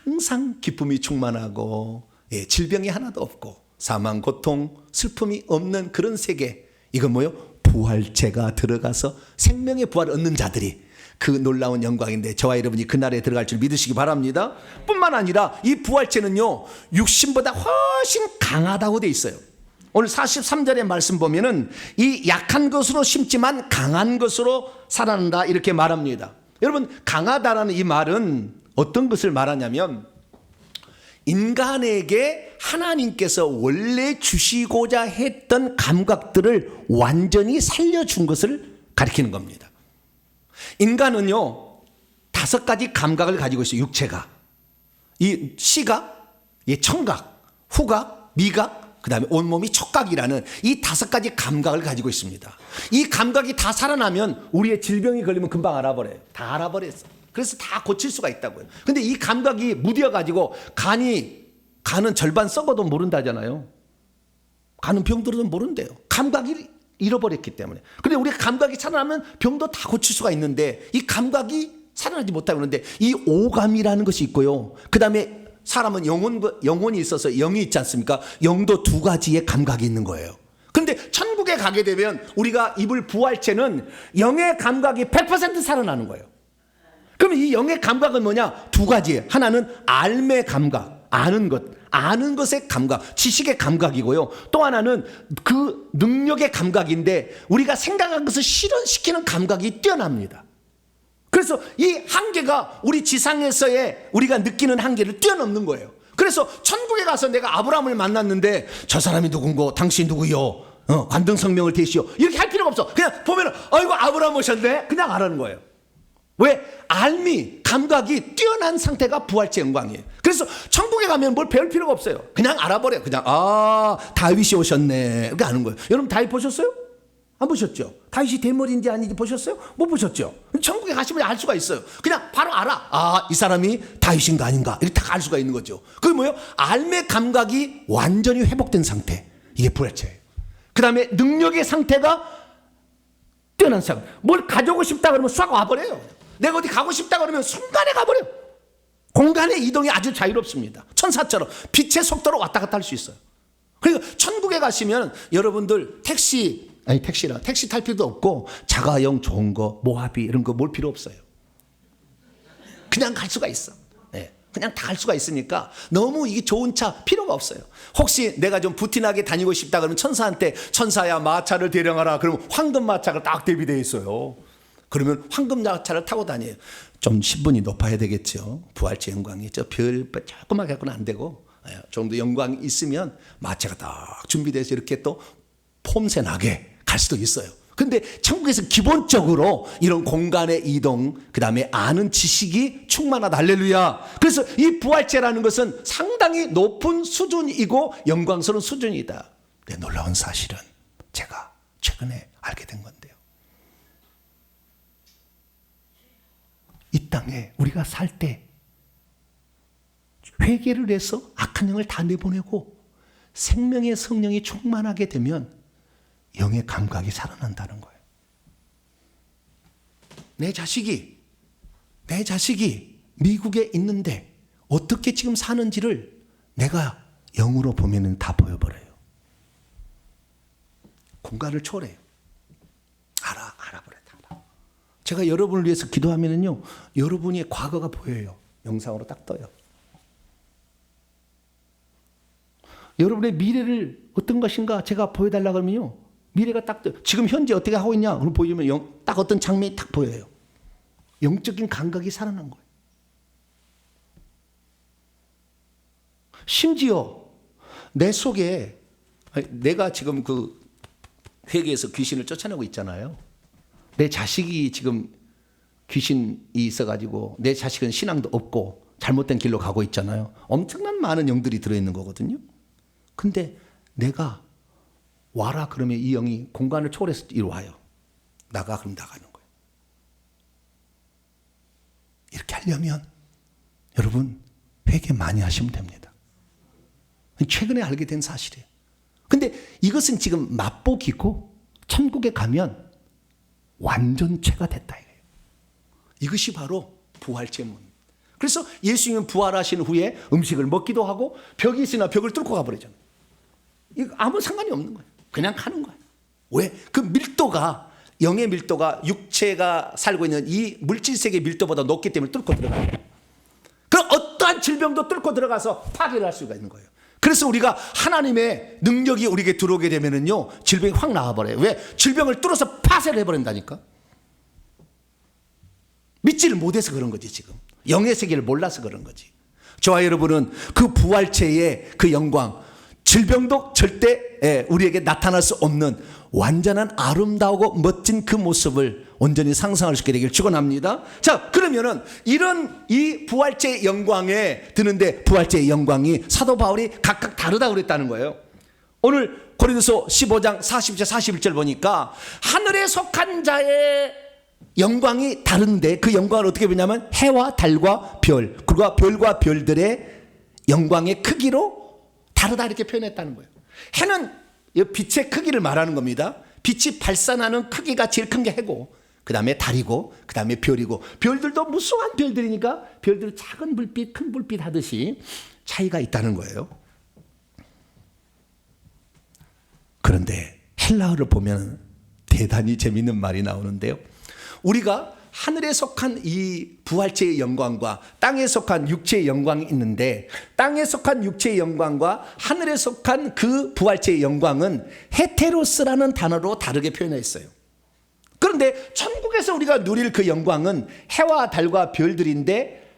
항상 기쁨이 충만하고 질병이 하나도 없고 사망, 고통, 슬픔이 없는 그런 세계, 이건 뭐요? 부활체가 들어가서 생명의 부활을 얻는 자들이 그 놀라운 영광인데 저와 여러분이 그날에 들어갈 줄 믿으시기 바랍니다. 뿐만 아니라 이 부활체는요 육신보다 훨씬 강하다고 돼 있어요. 오늘 43절의 말씀 보면은 이 약한 것으로 심지만 강한 것으로 살아난다 이렇게 말합니다. 여러분 강하다라는 이 말은 어떤 것을 말하냐면 인간에게 하나님께서 원래 주시고자 했던 감각들을 완전히 살려준 것을 가리키는 겁니다. 인간은요 5가지 감각을 가지고 있어요. 육체가 이 시각, 이 청각, 후각, 미각, 그 다음에 온몸이 촉각이라는 이 5가지 감각을 가지고 있습니다. 이 감각이 다 살아나면 우리의 질병이 걸리면 금방 알아버려요. 다 알아버렸어. 그래서 다 고칠 수가 있다고요. 근데 이 감각이 무뎌가지고 간은 절반 썩어도 모른다잖아요. 간은 병들어도 모른대요. 감각이 잃어버렸기 때문에. 근데 우리가 감각이 살아나면 병도 다 고칠 수가 있는데 이 감각이 살아나지 못하고 있는데 이 오감이라는 것이 있고요. 그 다음에 사람은 영혼이 있어서 영이 있지 않습니까? 영도 2가지의 감각이 있는 거예요. 그런데 천국에 가게 되면 우리가 입을 부활체는 영의 감각이 100% 살아나는 거예요. 그러면 이 영의 감각은 뭐냐? 2가지예요. 하나는 알매 감각, 아는 것의 감각, 지식의 감각이고요. 또 하나는 그 능력의 감각인데 우리가 생각한 것을 실현시키는 감각이 뛰어납니다. 그래서 이 한계가 우리 지상에서의 우리가 느끼는 한계를 뛰어넘는 거예요. 그래서 천국에 가서 내가 아브라함을 만났는데 저 사람이 누군고 당신 누구요? 관등성명을 대시오. 이렇게 할 필요가 없어. 그냥 보면은 아이고 아브라함 오셨네. 그냥 알아는 거예요. 왜? 알미, 감각이 뛰어난 상태가 부활체 영광이에요. 그래서 천국에 가면 뭘 배울 필요가 없어요. 그냥 알아버려요. 그냥 다윗이 오셨네 이렇게 아는 거예요. 여러분 다윗 보셨어요? 안 보셨죠? 다윗이 대머리인지 아닌지 보셨어요? 못 보셨죠? 천국에 가시면 알 수가 있어요. 그냥 바로 알아. 이 사람이 다윗인가 아닌가 이렇게 딱 알 수가 있는 거죠. 그게 뭐예요? 알매 감각이 완전히 회복된 상태. 이게 부활체예요. 그 다음에 능력의 상태가 뛰어난 상태. 뭘 가져오고 싶다 그러면 싹 와버려요. 내가 어디 가고 싶다 그러면 순간에 가버려요. 공간의 이동이 아주 자유롭습니다. 천사처럼 빛의 속도로 왔다 갔다 할 수 있어요. 그러니까 천국에 가시면 여러분들 택시 탈 필요도 없고 자가용 좋은 거, 모하비 이런 거 몰 필요 없어요. 그냥 갈 수가 있어. 그냥 다 갈 수가 있으니까 너무 이게 좋은 차 필요가 없어요. 혹시 내가 좀 부티나게 다니고 싶다 그러면 천사한테 천사야 마차를 대령하라 그러면 황금 마차가 딱 대비되어 있어요. 그러면 황금 마차를 타고 다녀요. 좀 신분이 높아야 되겠죠. 부활체 영광이 별 조그맣게 갖고는 안 되고 좀 더 영광이 있으면 마차가 딱 준비돼서 이렇게 또 폼새 나게 갈 수도 있어요. 근데 천국에서 기본적으로 이런 공간의 이동, 그 다음에 아는 지식이 충만하다. 할렐루야. 그래서 이 부활체라는 것은 상당히 높은 수준이고 영광스러운 수준이다. 네, 놀라운 사실은 제가 최근에 알게 된 건데요. 이 땅에 우리가 살 때 회개를 해서 악한 영을 다 내보내고 생명의 성령이 충만하게 되면 영의 감각이 살아난다는 거예요. 내 자식이 미국에 있는데 어떻게 지금 사는지를 내가 영으로 보면은 다 보여버려요. 공간을 초월해요. 알아버려요. 제가 여러분을 위해서 기도하면은요, 여러분의 과거가 보여요. 영상으로 딱 떠요. 여러분의 미래를 어떤 것인가 제가 보여달라고 하면요, 미래가 딱 떠요. 지금 현재 어떻게 하고 있냐? 그럼 보여주면 딱 어떤 장면이 딱 보여요. 영적인 감각이 살아난 거예요. 심지어 내 속에 내가 지금 그 회개에서 귀신을 쫓아내고 있잖아요. 내 자식이 지금 귀신이 있어가지고 내 자식은 신앙도 없고 잘못된 길로 가고 있잖아요. 엄청난 많은 영들이 들어있는 거거든요. 근데 내가 와라 그러면 이 영이 공간을 초월해서 이리 와요. 나가 그럼 나가는 거예요. 이렇게 하려면 여러분 회개 많이 하시면 됩니다. 최근에 알게 된 사실이에요. 근데 이것은 지금 맛보기고 천국에 가면 완전체가 됐다 이거예요. 이것이 바로 부활체문. 그래서 예수님은 부활하신 후에 음식을 먹기도 하고 벽이 있으나 벽을 뚫고 가버리잖아요. 이거 아무 상관이 없는 거예요. 그냥 가는 거예요. 왜? 그 밀도가, 영의 밀도가 육체가 살고 있는 이 물질 세계의 밀도보다 높기 때문에 뚫고 들어가요. 그럼 어떠한 질병도 뚫고 들어가서 파괴를 할 수가 있는 거예요. 그래서 우리가 하나님의 능력이 우리에게 들어오게 되면은요, 질병이 확 나와버려요. 왜? 질병을 뚫어서 파쇄를 해버린다니까. 믿지를 못해서 그런 거지, 지금. 영의 세계를 몰라서 그런 거지. 저와 여러분은 그 부활체의 그 영광, 질병도 절대 우리에게 나타날 수 없는 완전한 아름다우고 멋진 그 모습을 온전히 상상할 수 있게 되길 축원합니다. 자, 그러면은 이런 이 부활체의 영광에 드는데, 부활체의 영광이 사도 바울이 각각 다르다고 그랬다는 거예요. 오늘 고린도서 15장 40절 41절 보니까 하늘에 속한 자의 영광이 다른데, 그 영광을 어떻게 보냐면 해와 달과 별, 그리고 별과 별들의 영광의 크기로 다르다 이렇게 표현했다는 거예요. 해는 빛의 크기를 말하는 겁니다. 빛이 발산하는 크기가 제일 큰 게 해고, 그 다음에 달이고, 그 다음에 별이고, 별들도 무수한 별들이니까 별들 작은 불빛 큰 불빛 하듯이 차이가 있다는 거예요. 그런데 헬라어를 보면 대단히 재미있는 말이 나오는데요, 우리가 하늘에 속한 이 부활체의 영광과 땅에 속한 육체의 영광이 있는데, 땅에 속한 육체의 영광과 하늘에 속한 그 부활체의 영광은 헤테로스라는 단어로 다르게 표현했어요. 그런데 천국에서 우리가 누릴 그 영광은 해와 달과 별들인데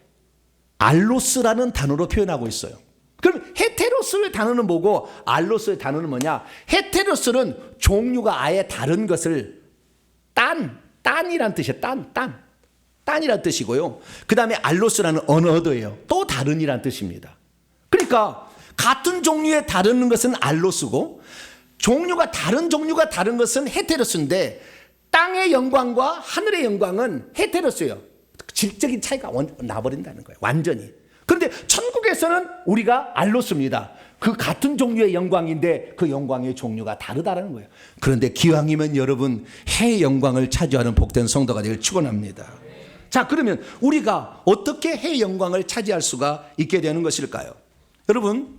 알로스라는 단어로 표현하고 있어요. 그럼 헤테로스의 단어는 뭐고 알로스의 단어는 뭐냐? 헤테로스는 종류가 아예 다른 것을 딴이란 뜻이에요. 딴이란 뜻이고요. 그 다음에 알로스라는 언어도예요. 또 다른이란 뜻입니다. 그러니까 같은 종류의 다른 것은 알로스고, 종류가 다른 것은 헤테로스인데, 땅의 영광과 하늘의 영광은 헤테로스예요. 질적인 차이가 나버린다는 거예요, 완전히. 그런데 천국에서는 우리가 알로스입니다. 그 같은 종류의 영광인데 그 영광의 종류가 다르다는 거예요. 그런데 기왕이면 여러분, 해의 영광을 차지하는 복된 성도가 되길 축원합니다. 자, 그러면 우리가 어떻게 해의 영광을 차지할 수가 있게 되는 것일까요? 여러분,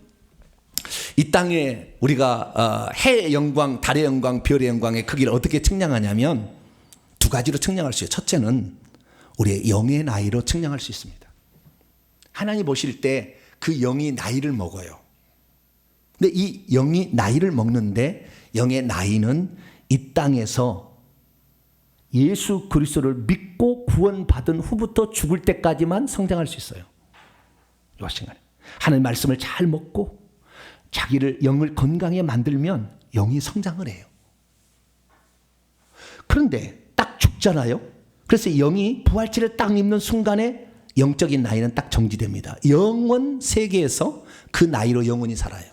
이 땅에 우리가 해의 영광, 달의 영광, 별의 영광의 크기를 어떻게 측량하냐면 두 가지로 측량할 수 있어요. 첫째는 우리의 영의 나이로 측량할 수 있습니다. 하나님 보실 때 그 영이 나이를 먹어요. 근데 이 영이 나이를 먹는데, 영의 나이는 이 땅에서 예수 그리스도를 믿고 구원받은 후부터 죽을 때까지만 성장할 수 있어요. 하나님 말씀을 잘 먹고 자기를 영을 건강하게 만들면 영이 성장을 해요. 그런데 딱 죽잖아요. 그래서 영이 부활체를 딱 입는 순간에 영적인 나이는 딱 정지됩니다. 영원 세계에서 그 나이로 영원히 살아요.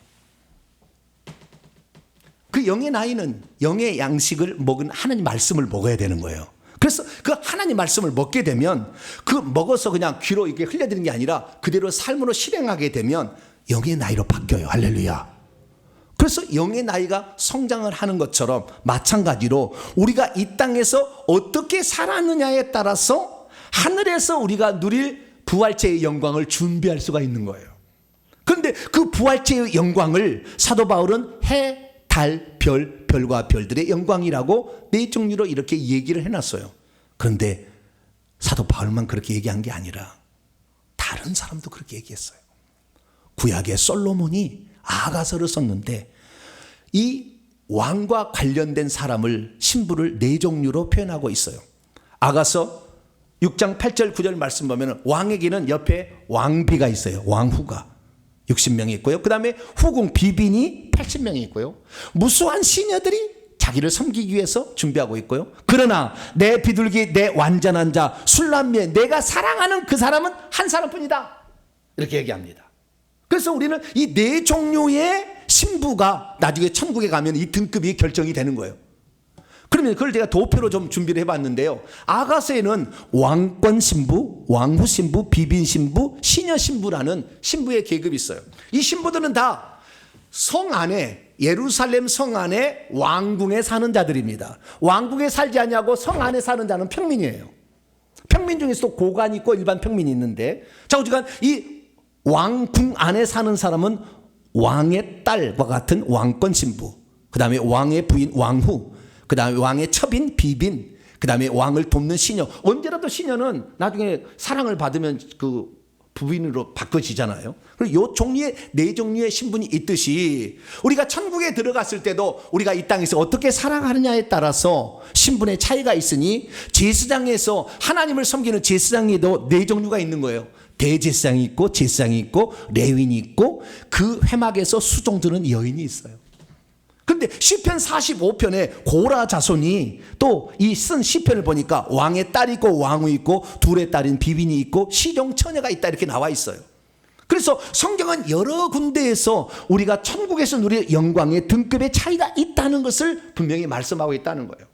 그 영의 나이는 영의 양식을 먹은 하나님 말씀을 먹어야 되는 거예요. 그래서 그 하나님 말씀을 먹게 되면, 그 먹어서 그냥 귀로 이렇게 흘려드리는 게 아니라 그대로 삶으로 실행하게 되면 영의 나이로 바뀌어요. 할렐루야. 그래서 영의 나이가 성장을 하는 것처럼 마찬가지로 우리가 이 땅에서 어떻게 살았느냐에 따라서 하늘에서 우리가 누릴 부활체의 영광을 준비할 수가 있는 거예요. 그런데 그 부활체의 영광을 사도 바울은 해, 달, 별과 별들의 영광이라고 네 종류로 이렇게 얘기를 해놨어요. 그런데 사도 바울만 그렇게 얘기한 게 아니라 다른 사람도 그렇게 얘기했어요. 구약의 솔로몬이 아가서를 썼는데, 이 왕과 관련된 사람을, 신부를 네 종류로 표현하고 있어요. 아가서 6장 8절 9절 말씀 보면 왕에게는 옆에 왕비가 있어요. 왕후가 60명이 있고요. 그 다음에 후궁 비빈이 80명이 있고요. 무수한 시녀들이 자기를 섬기기 위해서 준비하고 있고요. 그러나 내 비둘기, 내 완전한 자, 술람미에 내가 사랑하는 그 사람은 한 사람뿐이다, 이렇게 얘기합니다. 그래서 우리는 이 네 종류의 신부가 나중에 천국에 가면 이 등급이 결정이 되는 거예요. 그러면 그걸 제가 도표로 좀 준비를 해봤는데요. 아가서에는 왕권 신부, 왕후 신부, 비빈 신부, 시녀 신부라는 신부의 계급이 있어요. 이 신부들은 다 성 안에, 예루살렘 성 안에 왕궁에 사는 자들입니다. 왕궁에 살지 않냐고 성 안에 사는 자는 평민이에요. 평민 중에서도 고관이 있고 일반 평민이 있는데, 자, 어쨌든 이 왕궁 안에 사는 사람은 왕의 딸과 같은 왕권 신부, 그 다음에 왕의 부인 왕후, 그 다음에 왕의 첩인 비빈, 그 다음에 왕을 돕는 시녀. 언제라도 시녀는 나중에 사랑을 받으면 그 부인으로 바꿔지잖아요. 그리고 요 종류의 네 종류의 신분이 있듯이 우리가 천국에 들어갔을 때도 우리가 이 땅에서 어떻게 살아가느냐에 따라서 신분의 차이가 있으니 제사장에서 하나님을 섬기는 제사장에도 네 종류가 있는 거예요. 대제사장이 있고 제사장이 있고 레위인이 있고 그 회막에서 수종드는 여인이 있어요. 근데 시편 45편에 고라 자손이 또 이 쓴 시편을 보니까 왕의 딸이 있고 왕후 있고 둘의 딸인 비빈이 있고 시종 처녀가 있다 이렇게 나와 있어요. 그래서 성경은 여러 군데에서 우리가 천국에서 누릴 영광의 등급의 차이가 있다는 것을 분명히 말씀하고 있다는 거예요.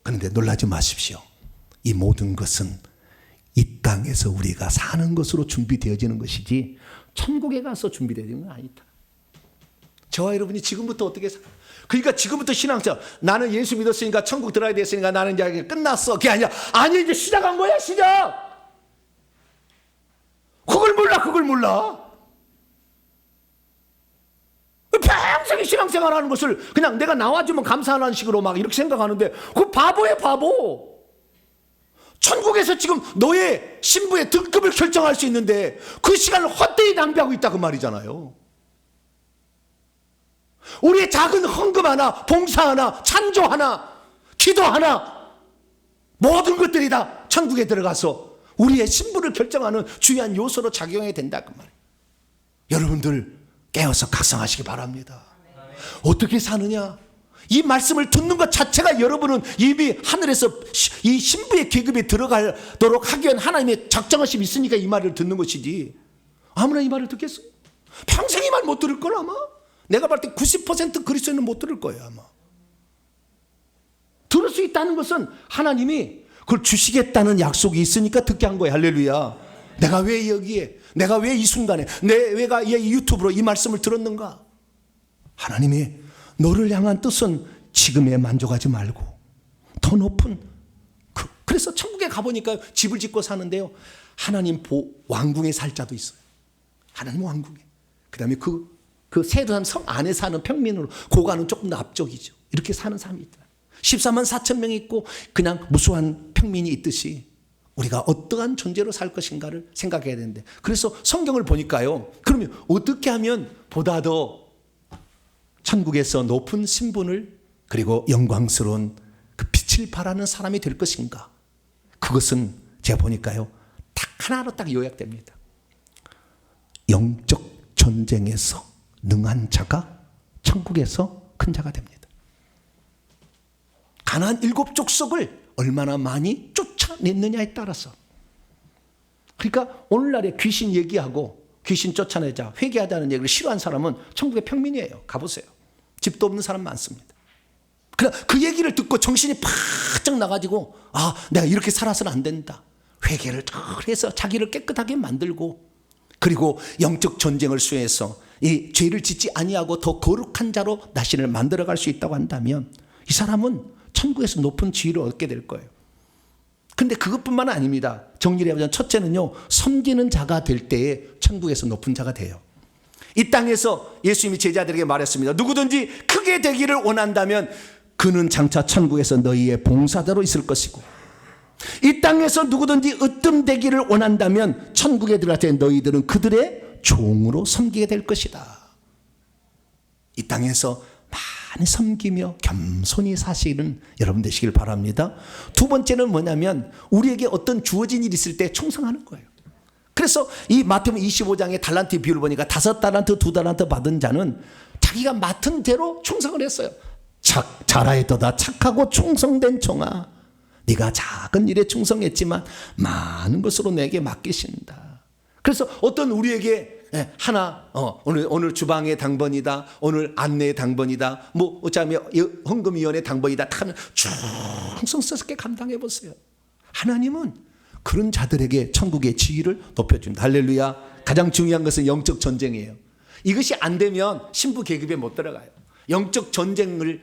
그런데 놀라지 마십시오. 이 모든 것은 이 땅에서 우리가 사는 것으로 준비되어지는 것이지 천국에 가서 준비되어지는 건 아니다. 저와 여러분이 지금부터 어떻게 살아요? 그러니까 지금부터 신앙자 나는 예수 믿었으니까 천국 들어가야 됐으니까 나는 이제 끝났어. 그게 아니야. 아니 이제 시작한 거야 시작. 그걸 몰라. 평생에 신앙생활 하는 것을 그냥 내가 나와주면 감사하는 식으로 막 이렇게 생각하는데 그 바보야 바보. 천국에서 지금 너의 신부의 등급을 결정할 수 있는데 그 시간을 헛되이 낭비하고 있다 그 말이잖아요. 우리의 작은 헌금 하나, 봉사 하나, 찬조 하나, 기도 하나 모든 것들이 다 천국에 들어가서 우리의 신분을 결정하는 중요한 요소로 작용해야 된다 그 말이에요. 여러분들 깨어서 각성하시기 바랍니다. 어떻게 사느냐? 이 말씀을 듣는 것 자체가 여러분은 이미 하늘에서 이 신부의 계급에 들어가도록 하기 위한 하나님의 작정하심이 있으니까 이 말을 듣는 것이지 아무나 이 말을 듣겠어요? 평생 이 말 못 들을 걸 아마? 내가 볼 때 90% 그리스도인은 못 들을 거예요 아마. 들을 수 있다는 것은 하나님이 그걸 주시겠다는 약속이 있으니까 듣게 한 거예요. 할렐루야. 내가 왜 여기에, 내가 왜 이 순간에, 내가 이 유튜브로 이 말씀을 들었는가? 하나님이 너를 향한 뜻은 지금에 만족하지 말고 더 높은 그래서 천국에 가보니까 집을 짓고 사는데요. 하나님 왕궁에 살 자도 있어요. 하나님 왕궁에. 그 다음에 그 세도산 성 안에 사는 평민으로 고가는 조금 더 앞쪽이죠. 이렇게 사는 사람이 있다. 14만 4천 명이 있고 그냥 무수한 평민이 있듯이 우리가 어떠한 존재로 살 것인가를 생각해야 되는데 그래서 성경을 보니까요. 그러면 어떻게 하면 보다 더 천국에서 높은 신분을 그리고 영광스러운 그 빛을 발하는 사람이 될 것인가? 그것은 제가 보니까요. 딱 하나로 딱 요약됩니다. 영적 전쟁에서 능한 자가 천국에서 큰 자가 됩니다. 가나안 7족속을 얼마나 많이 쫓아냈느냐에 따라서 그러니까 오늘날에 귀신 얘기하고 귀신 쫓아내자 회개하자는 얘기를 싫어하는 사람은 천국의 평민이에요. 가보세요. 집도 없는 사람 많습니다. 그 얘기를 듣고 정신이 바짝 나가지고 내가 이렇게 살아서는 안 된다. 회개를 덜 해서 자기를 깨끗하게 만들고 그리고 영적 전쟁을 수행해서 이 죄를 짓지 아니하고 더 거룩한 자로 자신을 만들어갈 수 있다고 한다면 이 사람은 천국에서 높은 지위를 얻게 될 거예요. 근데 그것뿐만 아닙니다. 정리를 해보자면 첫째는요. 섬기는 자가 될 때에 천국에서 높은 자가 돼요. 이 땅에서 예수님이 제자들에게 말했습니다. 누구든지 크게 되기를 원한다면 그는 장차 천국에서 너희의 봉사자로 있을 것이고 이 땅에서 누구든지 으뜸되기를 원한다면 천국에 들어갈 때 너희들은 그들의 종으로 섬기게 될 것이다. 이 땅에서 많이 섬기며 겸손히 사시는 여러분 되시길 바랍니다. 두 번째는 뭐냐면 우리에게 어떤 주어진 일이 있을 때 충성하는 거예요. 그래서 이 마태복음 25장의 달란트 비율을 보니까 5달란트 2달란트 받은 자는 자기가 맡은 대로 충성을 했어요. 잘하였도다 착하고 충성된 종아 네가 작은 일에 충성했지만 많은 것으로 내게 맡기신다. 그래서 어떤 우리에게 하나 오늘 주방의 당번이다. 오늘 안내의 당번이다. 뭐 어쩌면 헌금위원회 당번이다. 하면 충성스럽게 감당해 보세요. 하나님은 그런 자들에게 천국의 지위를 높여줍니다. 할렐루야. 가장 중요한 것은 영적 전쟁이에요. 이것이 안 되면 신부 계급에 못 들어가요. 영적 전쟁은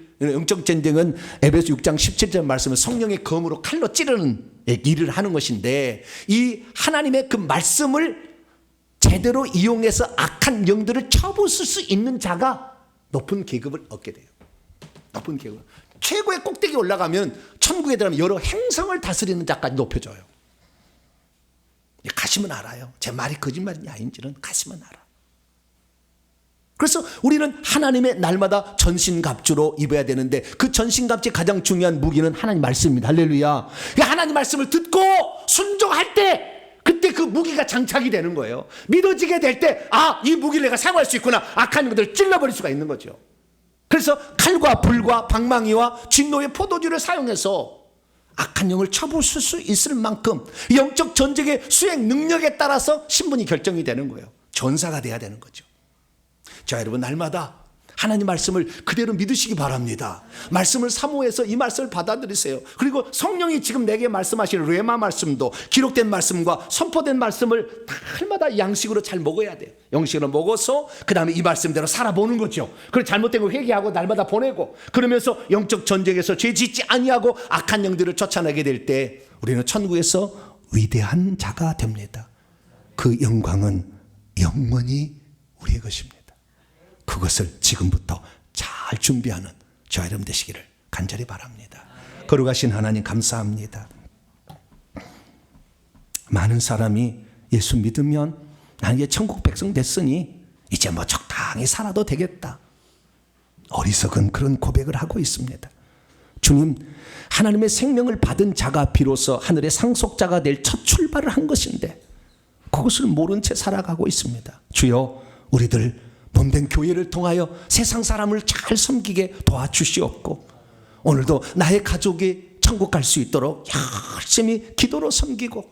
에베소 6장 17절 말씀은 성령의 검으로 칼로 찌르는 일을 하는 것인데 이 하나님의 그 말씀을 제대로 이용해서 악한 영들을 쳐부술 수 있는 자가 높은 계급을 얻게 돼요. 높은 계급. 최고의 꼭대기에 올라가면 천국에 들어가면 여러 행성을 다스리는 자까지 높여줘요. 가시면 알아요. 제 말이 거짓말인지 아닌지는 가시면 알아. 그래서 우리는 하나님의 날마다 전신갑주로 입어야 되는데 그 전신갑주의 가장 중요한 무기는 하나님 말씀입니다. 할렐루야. 하나님 말씀을 듣고 순종할 때 그때 그 무기가 장착이 되는 거예요. 믿어지게 될 때 이 무기를 내가 사용할 수 있구나. 악한 것들을 찔러버릴 수가 있는 거죠. 그래서 칼과 불과 방망이와 진노의 포도주를 사용해서 악한 영을 쳐부술 수 있을 만큼 영적 전쟁의 수행 능력에 따라서 신분이 결정이 되는 거예요. 전사가 돼야 되는 거죠. 자, 여러분 날마다 하나님 말씀을 그대로 믿으시기 바랍니다. 말씀을 사모해서 이 말씀을 받아들이세요. 그리고 성령이 지금 내게 말씀하시는 레마 말씀도 기록된 말씀과 선포된 말씀을 날마다 양식으로 잘 먹어야 돼요. 양식으로 먹어서 그 다음에 이 말씀대로 살아보는 거죠. 그리고 잘못된 거 회개하고 날마다 보내고 그러면서 영적 전쟁에서 죄 짓지 아니하고 악한 영들을 쫓아내게 될 때 우리는 천국에서 위대한 자가 됩니다. 그 영광은 영원히 우리의 것입니다. 그것을 지금부터 잘 준비하는 저와 여러분 되시기를 간절히 바랍니다. 거룩하신 하나님 감사합니다. 많은 사람이 예수 믿으면 난 이제 천국 백성 됐으니 이제 뭐 적당히 살아도 되겠다. 어리석은 그런 고백을 하고 있습니다. 주님, 하나님의 생명을 받은 자가 비로소 하늘의 상속자가 될 첫 출발을 한 것인데 그것을 모른 채 살아가고 있습니다. 주여, 우리들 몸된 교회를 통하여 세상 사람을 잘 섬기게 도와주시옵고 오늘도 나의 가족이 천국 갈 수 있도록 열심히 기도로 섬기고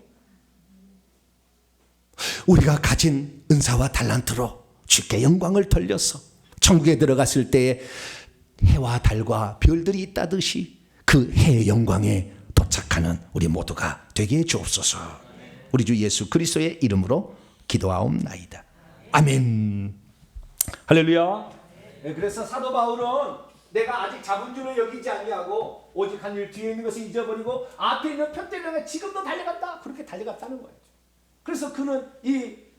우리가 가진 은사와 달란트로 주께 영광을 돌려서 천국에 들어갔을 때에 해와 달과 별들이 있다듯이 그 해의 영광에 도착하는 우리 모두가 되게 해 주옵소서. 우리 주 예수 그리스도의 이름으로 기도하옵나이다. 아멘. 할렐루야. 그래서 사도 바울은 내가 아직 잡은 줄을 여기지 아니하고 오직 한 일 뒤에 있는 것을 잊어버리고 앞에 있는 표대를 향해 지금도 달려간다. 그렇게 달려갔다는 거예요. 그래서 그는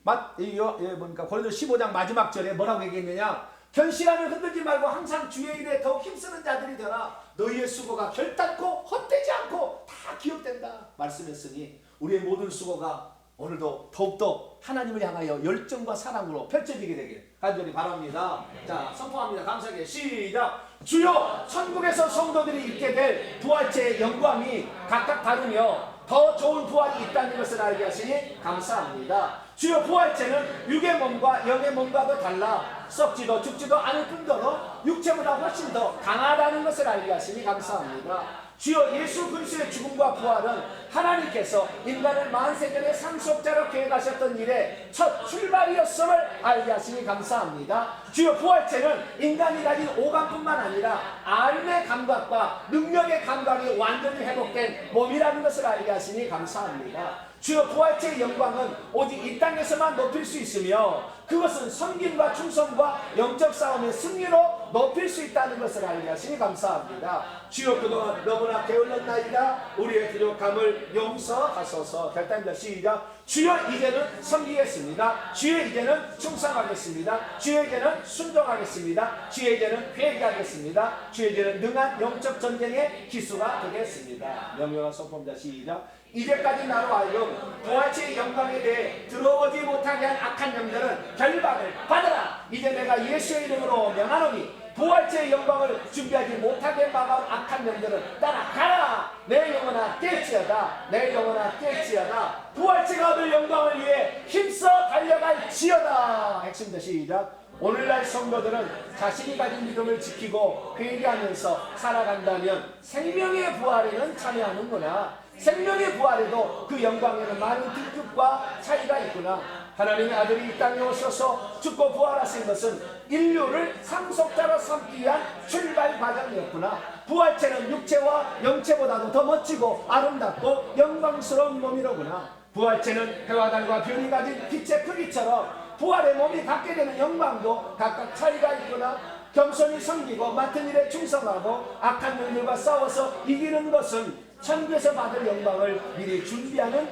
고린도 15장 마지막 절에 뭐라고 얘기했느냐? 견실함을 흔들지 말고 항상 주의 일에 더욱 힘쓰는 자들이 되라. 너희의 수고가 결단코 헛되지 않고 다 기억된다 말씀했으니 우리의 모든 수고가 오늘도 더욱더 하나님을 향하여 열정과 사랑으로 펼쳐지게 되길 간절히 바랍니다. 자, 선포합니다. 감사하게 시작. 주여, 천국에서 성도들이 입게 될 부활체의 영광이 각각 다르며 더 좋은 부활이 있다는 것을 알게 하시니 감사합니다. 주여, 부활체는 육의 몸과 영의 몸과도 달라 썩지도 죽지도 않을 뿐더러 육체보다 훨씬 더 강하다는 것을 알게 하시니 감사합니다. 주여, 예수 그리스도의 죽음과 부활은 하나님께서 인간을 만세전에 상속자로 계획하셨던 일의 첫 출발이었음을 알게 하시니 감사합니다. 주여, 부활체는 인간이 가진 오감뿐만 아니라 알의 감각과 능력의 감각이 완전히 회복된 몸이라는 것을 알게 하시니 감사합니다. 주여, 부활체의 영광은 오직 이 땅에서만 높일 수 있으며 그것은 섬김과 충성과 영적 싸움의 승리로 높일 수 있다는 것을 알게 하시니 감사합니다. 주여, 그동안 너무나 게을렀나이다. 우리의 부족함을 용서하소서. 결단입니다. 시작. 주여, 이제는 섬기겠습니다. 주여, 이제는 충성하겠습니다. 주여, 이제는 순종하겠습니다. 주여, 이제는 회개하겠습니다. 주여, 이제는 능한 영적 전쟁의 기수가 되겠습니다. 명령한 선포입니다. 시작. 이제까지 나로 하여금 부활체의 영광에 대해 들어오지 못하게 한 악한 영들은 결박을 받아라. 이제 내가 예수의 이름으로 명하노니 부활체의 영광을 준비하지 못하게 막아온 악한 영들은 따라가라. 내 영혼아 깰지어다. 내 영혼아 깰지어다. 부활체가 얻을 영광을 위해 힘써 달려갈지어다. 핵심도 시작. 오늘날 성도들은 자신이 가진 믿음을 지키고 회개하면서 살아간다면 생명의 부활에는 참여하는구나. 생명의 부활에도 그 영광에는 많은 등급과 차이가 있구나. 하나님의 아들이 이 땅에 오셔서 죽고 부활하신 것은 인류를 상속자로 삼기 위한 출발 과정이었구나. 부활체는 육체와 영체보다도 더 멋지고 아름답고 영광스러운 몸이로구나. 부활체는 해와 달과 별이 가진 빛의 크기처럼 부활의 몸이 갖게 되는 영광도 각각 차이가 있구나. 겸손히 섬기고 맡은 일에 충성하고 악한 영들과 싸워서 이기는 것은 천국에서 받을 영광을 미리 준비하는